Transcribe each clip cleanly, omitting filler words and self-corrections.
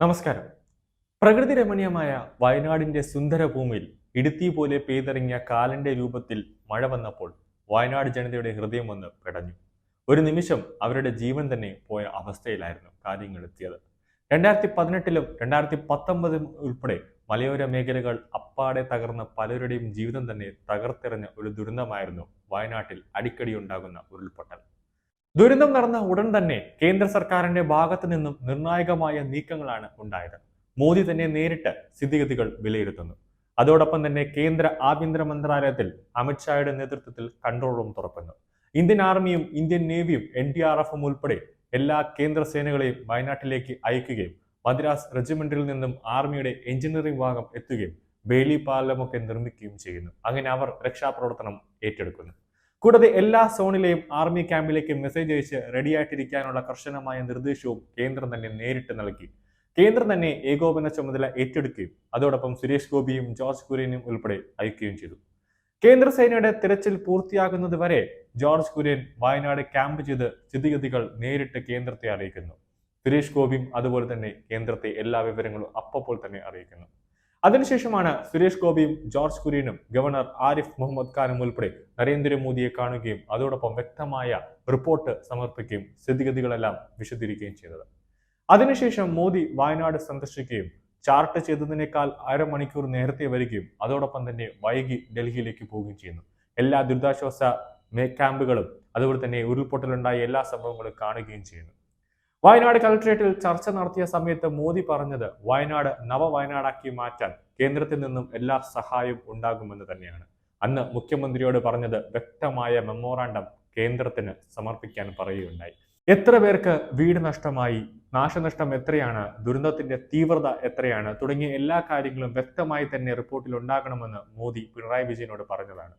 നമസ്കാരം. പ്രകൃതി രമണീയമായ വയനാടിന്റെ സുന്ദരഭൂമിയിൽ ഇടുത്തി പോലെ പെയ്തിറങ്ങിയ കാലന്റെ രൂപത്തിൽ മഴ വന്നപ്പോൾ വയനാട് ജനതയുടെ ഹൃദയം ഒന്ന് പിടഞ്ഞു. ഒരു നിമിഷം അവരുടെ ജീവൻ തന്നെ പോയ അവസ്ഥയിലായിരുന്നു കാര്യങ്ങൾ എത്തിയത്. 2018-ലും 2019-ലും ഉൾപ്പെടെ മലയോര മേഖലകൾ അപ്പാടെ തകർന്ന പലരുടെയും ജീവിതം തന്നെ തകർത്തെറിഞ്ഞ ഒരു ദുരന്തമായിരുന്നു വയനാട്ടിൽ അടിക്കടി ഉണ്ടാകുന്ന ഉരുൾപൊട്ടൽ. ദുരന്തം നടന്ന ഉടൻ തന്നെ കേന്ദ്ര സർക്കാരിന്റെ ഭാഗത്തു നിന്നും നിർണായകമായ നീക്കങ്ങളാണ് ഉണ്ടായത്. മോദി തന്നെ നേരിട്ട് സ്ഥിതിഗതികൾ വിലയിരുത്തുന്നു. അതോടൊപ്പം തന്നെ കേന്ദ്ര ആഭ്യന്തര മന്ത്രാലയത്തിൽ അമിത്ഷായുടെ നേതൃത്വത്തിൽ കൺട്രോൾ റൂം തുറക്കുന്നു. ഇന്ത്യൻ ആർമിയും ഇന്ത്യൻ നേവിയും NDRF-ഉം ഉൾപ്പെടെ എല്ലാ കേന്ദ്ര സേനകളെയും വയനാട്ടിലേക്ക് അയക്കുകയും മദ്രാസ് റെജിമെന്റിൽ നിന്നും ആർമിയുടെ എഞ്ചിനീയറിംഗ് വിഭാഗം എത്തുകയും ബേലി പാലമൊക്കെ നിർമ്മിക്കുകയും ചെയ്യുന്നു. അങ്ങനെ അവർ രക്ഷാപ്രവർത്തനം ഏറ്റെടുക്കുന്നു. കൂടാതെ എല്ലാ സോണിലെയും ആർമി ക്യാമ്പിലേക്ക് മെസ്സേജ് അയച്ച് റെഡിയായിട്ടിരിക്കാനുള്ള കർശനമായ നിർദ്ദേശവും കേന്ദ്രം തന്നെ നേരിട്ട് നൽകി. കേന്ദ്രം തന്നെ ഏകോപന ചുമതല ഏറ്റെടുക്കുകയും അതോടൊപ്പം സുരേഷ് ഗോപിയും ജോർജ് കുര്യനും ഉൾപ്പെടെ അയക്കുകയും ചെയ്തു. കേന്ദ്ര സേനയുടെ തിരച്ചിൽ പൂർത്തിയാകുന്നത് വരെ ജോർജ് കുര്യൻ വയനാട് ക്യാമ്പ് ചെയ്ത് സ്ഥിതിഗതികൾ നേരിട്ട് കേന്ദ്രത്തെ അറിയിക്കുന്നു. സുരേഷ് ഗോപിയും അതുപോലെ തന്നെ കേന്ദ്രത്തെ എല്ലാ വിവരങ്ങളും അപ്പോൾ തന്നെ അറിയിക്കുന്നു. അതിനുശേഷമാണ് സുരേഷ് ഗോപിയും ജോർജ് കുര്യനും ഗവർണർ ആരിഫ് മുഹമ്മദ് ഖാനും ഉൾപ്പെടെ നരേന്ദ്രമോദിയെ കാണുകയും അതോടൊപ്പം വ്യക്തമായ റിപ്പോർട്ട് സമർപ്പിക്കുകയും സ്ഥിതിഗതികളെല്ലാം വിശദീകരിക്കുകയും ചെയ്തത്. അതിനുശേഷം മോദി വയനാട് സന്ദർശിക്കുകയും ചാർട്ട് ചെയ്തതിനേക്കാൾ അരമണിക്കൂർ നേരത്തെ വരികയും അതോടൊപ്പം തന്നെ വൈകി ഡൽഹിയിലേക്ക് പോവുകയും ചെയ്യുന്നു. എല്ലാ ദുരിതാശ്വാസ ക്യാമ്പുകളും അതുപോലെ തന്നെ ഉരുൾപൊട്ടലുണ്ടായ എല്ലാ സംഭവങ്ങളും കാണുകയും ചെയ്യുന്നു. വയനാട് കളക്ടറേറ്റിൽ ചർച്ച നടത്തിയ സമയത്ത് മോദി പറഞ്ഞത് വയനാട് നവവയനാടാക്കി മാറ്റാൻ കേന്ദ്രത്തിൽ നിന്നും എല്ലാ സഹായവും ഉണ്ടാകുമെന്ന് തന്നെയാണ്. അന്ന് മുഖ്യമന്ത്രിയോട് പറഞ്ഞത് വ്യക്തമായ മെമ്മോറാണ്ടം കേന്ദ്രത്തിന് സമർപ്പിക്കാൻ പറയുകയുണ്ടായി. എത്ര പേർക്ക് വീട് നഷ്ടമായി, നാശനഷ്ടം എത്രയാണ്, ദുരന്തത്തിന്റെ തീവ്രത എത്രയാണ് തുടങ്ങിയ എല്ലാ കാര്യങ്ങളും വ്യക്തമായി തന്നെ റിപ്പോർട്ടിൽ ഉണ്ടാകണമെന്ന് മോദി പിണറായി വിജയനോട് പറഞ്ഞതാണ്.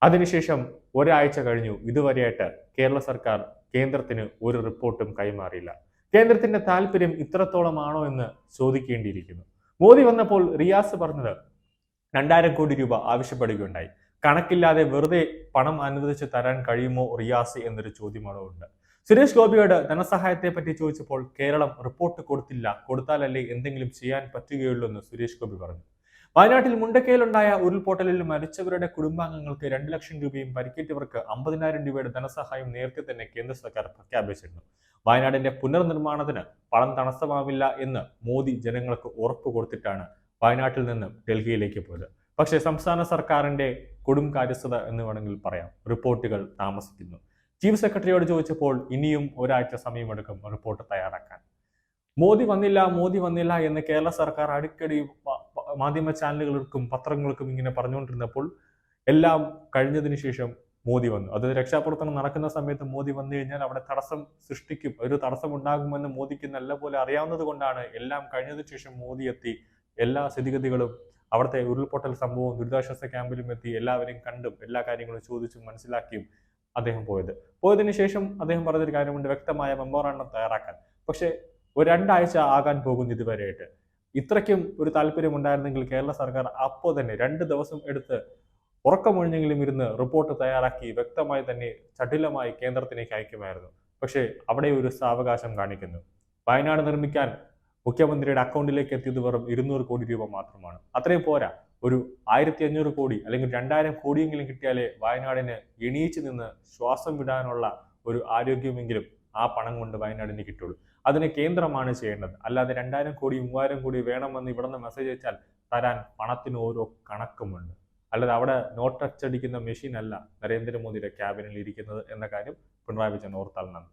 അതിനുശേഷം ഒരാഴ്ച കഴിഞ്ഞു. ഇതുവരെയായിട്ട് കേരള സർക്കാർ കേന്ദ്രത്തിന് ഒരു റിപ്പോർട്ടും കൈമാറിയില്ല. കേന്ദ്രത്തിന്റെ താല്പര്യം ഇത്രത്തോളമാണോ എന്ന് ചോദിക്കേണ്ടിയിരിക്കുന്നു. മോദി വന്നപ്പോൾ റിയാസ് പറഞ്ഞത് 2000 കോടി രൂപ ആവശ്യപ്പെടുകയുണ്ടായി. കണക്കില്ലാതെ വെറുതെ പണം അനുവദിച്ച് തരാൻ കഴിയുമോ റിയാസ് എന്നൊരു ചോദ്യമോടെ ഉണ്ട്. സുരേഷ് ഗോപിയോട് ധനസഹായത്തെ പറ്റി ചോദിച്ചപ്പോൾ കേരളം റിപ്പോർട്ട് കൊടുത്തില്ല, കൊടുത്താലല്ലേ എന്തെങ്കിലും ചെയ്യാൻ പറ്റുകയുള്ളൂ എന്ന് സുരേഷ് ഗോപി പറഞ്ഞു. വയനാട്ടിൽ മുണ്ടക്കയിലുണ്ടായ ഉരുൾപൊട്ടലിൽ മരിച്ചവരുടെ കുടുംബാംഗങ്ങൾക്ക് 2 ലക്ഷം രൂപയും പരിക്കേറ്റവർക്ക് 50,000 രൂപയുടെ ധനസഹായം നേരത്തെ തന്നെ കേന്ദ്ര സർക്കാർ പ്രഖ്യാപിച്ചിരുന്നു. വയനാടിന്റെ പുനർനിർമ്മാണത്തിന് പണം തടസ്സമാവില്ല എന്ന് മോദി ജനങ്ങൾക്ക് ഉറപ്പ് കൊടുത്തിട്ടാണ് വയനാട്ടിൽ നിന്ന് ഡൽഹിയിലേക്ക് പോയത്. പക്ഷേ സംസ്ഥാന സർക്കാരിന്റെ കാര്യസ്ഥത എന്ന് വേണമെങ്കിൽ പറയാം. റിപ്പോർട്ടുകൾ താമസിക്കുന്നു. ചീഫ് സെക്രട്ടറിയോട് ചോദിച്ചപ്പോൾ ഇനിയും ഒരാഴ്ച സമയമെടുക്കും റിപ്പോർട്ട് തയ്യാറാക്കാൻ. മോദി വന്നില്ല എന്ന് കേരള സർക്കാർ അടിക്കടി മാധ്യമ ചാനലുകൾക്കും പത്രങ്ങൾക്കും ഇങ്ങനെ പറഞ്ഞുകൊണ്ടിരുന്നപ്പോൾ എല്ലാം കഴിഞ്ഞതിന് ശേഷം മോദി വന്നു. അത് രക്ഷാപ്രവർത്തനം നടക്കുന്ന സമയത്ത് മോദി വന്നു കഴിഞ്ഞാൽ അവിടെ തടസ്സം സൃഷ്ടിക്കും, ഒരു തടസ്സം ഉണ്ടാകുമെന്ന് മോദിക്ക് നല്ലപോലെ അറിയാവുന്നത് കൊണ്ടാണ് എല്ലാം കഴിഞ്ഞതിന് ശേഷം മോദി എത്തി എല്ലാ സ്ഥിതിഗതികളും അവിടുത്തെ ഉരുൾപൊട്ടൽ സംഭവവും ദുരിതാശ്വാസ ക്യാമ്പിലും എത്തി എല്ലാവരെയും കണ്ടും എല്ലാ കാര്യങ്ങളും ചോദിച്ചും മനസ്സിലാക്കിയും അദ്ദേഹം പോയതിനു ശേഷം അദ്ദേഹം പറഞ്ഞൊരു കാര്യമുണ്ട്, വ്യക്തമായ മെമ്മോറാണ്ടം തയ്യാറാക്കാൻ. പക്ഷെ ഒരു 2 ആഴ്ച ആകാൻ പോകുന്നു ഇതുവരെയായിട്ട്. ഇത്രയ്ക്കും ഒരു താല്പര്യം ഉണ്ടായിരുന്നെങ്കിൽ കേരള സർക്കാർ അപ്പോൾ തന്നെ 2 ദിവസം എടുത്ത് ഉറക്കമൊഴിഞ്ഞെങ്കിലും ഇരുന്ന് റിപ്പോർട്ട് തയ്യാറാക്കി വ്യക്തമായി തന്നെ ചടിലമായി കേന്ദ്രത്തിലേക്ക് അയക്കുമായിരുന്നു. പക്ഷേ അവിടെ ഒരു സാവകാശം കാണിക്കുന്നു. വയനാട് നിർമ്മിക്കാൻ മുഖ്യമന്ത്രിയുടെ അക്കൗണ്ടിലേക്ക് എത്തിയത് വെറും 200 കോടി രൂപ മാത്രമാണ്. അത്രയും പോരാ, ഒരു 1500 കോടി അല്ലെങ്കിൽ 2000 കോടിയെങ്കിലും കിട്ടിയാലേ വയനാടിന് എണീച്ചു നിന്ന് ശ്വാസം വിടാനുള്ള ഒരു ആരോഗ്യമെങ്കിലും ആ പണം കൊണ്ട് വയനാടിന് കിട്ടുള്ളൂ. അതിന് കേന്ദ്രമാണ് ചെയ്യേണ്ടത്. അല്ലാതെ 2000 കോടി 3000 കോടി വേണമെന്ന് ഇവിടുന്ന് മെസ്സേജ് അയച്ചാൽ തരാൻ പണത്തിന് ഓരോ കണക്കുമുണ്ട്. അല്ലാതെ അവിടെ നോട്ട് അച്ചടിക്കുന്ന മെഷീൻ അല്ല നരേന്ദ്രമോദിയുടെ ക്യാബിനിൽ ഇരിക്കുന്നത് എന്ന കാര്യം പിണറായി വിജയൻ ഓർത്താൽ നന്ദി.